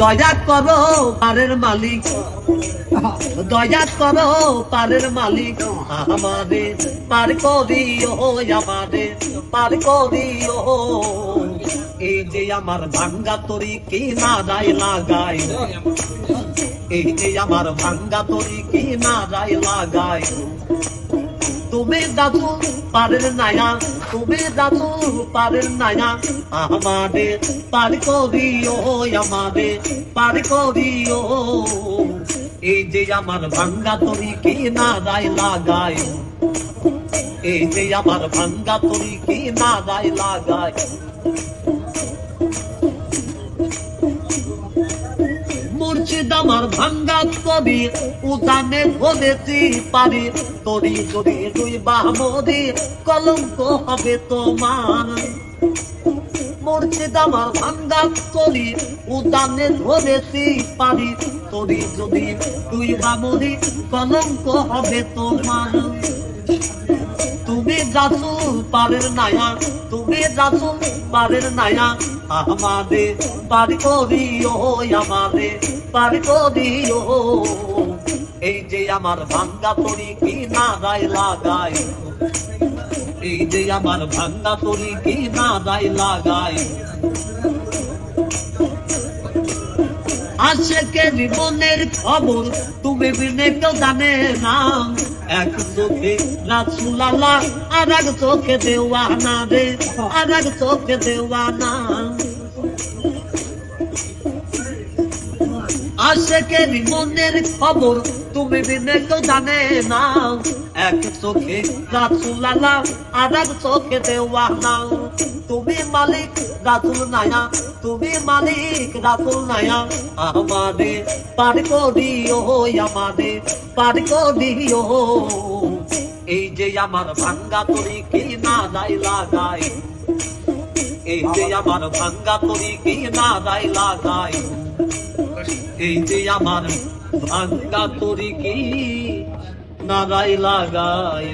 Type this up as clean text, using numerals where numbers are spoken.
দয়া করো পারের মালিক, দয়া করো পারের মালিক, আমাদের পার করিও, আমাদের পার করিও। এই যে আমার ভাঙ্গা তরি কি না রায় লাগাই, এই যে আমার ভাঙ্গা তরি কি না রায় লাগাই। তুমি দাদু পারের নায়া, তুমি দাদু পারের নায়া, আমাদের পার করিও, আমাদের পার করিও। এই যে আমার ভাঙ্গা তরি কি না রায় লাগাই, এই যে আমার ভাঙ্গা তরি কি না রায় লাগাই। মুর্শিদ আমার ভাঙ্গা তরি উদানে ধরেছি পারি, তরি যদি দুই বামরি কলঙ্ক হবে তোমার। মুর্শিদ আমার ভাঙ্গা তরি উদানে ধরেছি পারি, তরি যদি দুই বামরি কলঙ্ক হবে তোমার। তুমি রাসূল পারের নায়া, তুমি রাসূল পারের নায়া, আমাদের পার করিও, আমাদের পার করিও। এই যে আমার ভাঙ্গা তরি কি না রায় লাগাই, এই যে আমার ভাঙ্গা তরি কি না রায় লাগাই। আশেকের জীবনের খবর তুমি বিনে কেউ জানে না, এক চোখে রাসূল আল্লাহ আর এক চোখে দেওয়ানা রে, আর এক চোখে দেওয়ানা। আশেকের মনের খবর তুমি বিনে কেউ জানে না, এক চোখে রাসূল আল্লাহ আর এক চোখে দেওয়ানা। তুমি মালিক রাসূল নায়া, তুমি মালিক রাসূল নায়া, আমাদের পার করিও, আমাদের পার করিও। এই যে আমার ভাঙ্গা তরি কি না রায় লাগাই, এই যে আমার ভাঙ্গা তরি কি না রায় লাগাই। এই যে আমার ভাঙ্গা তরি কি না রায় লাগাই।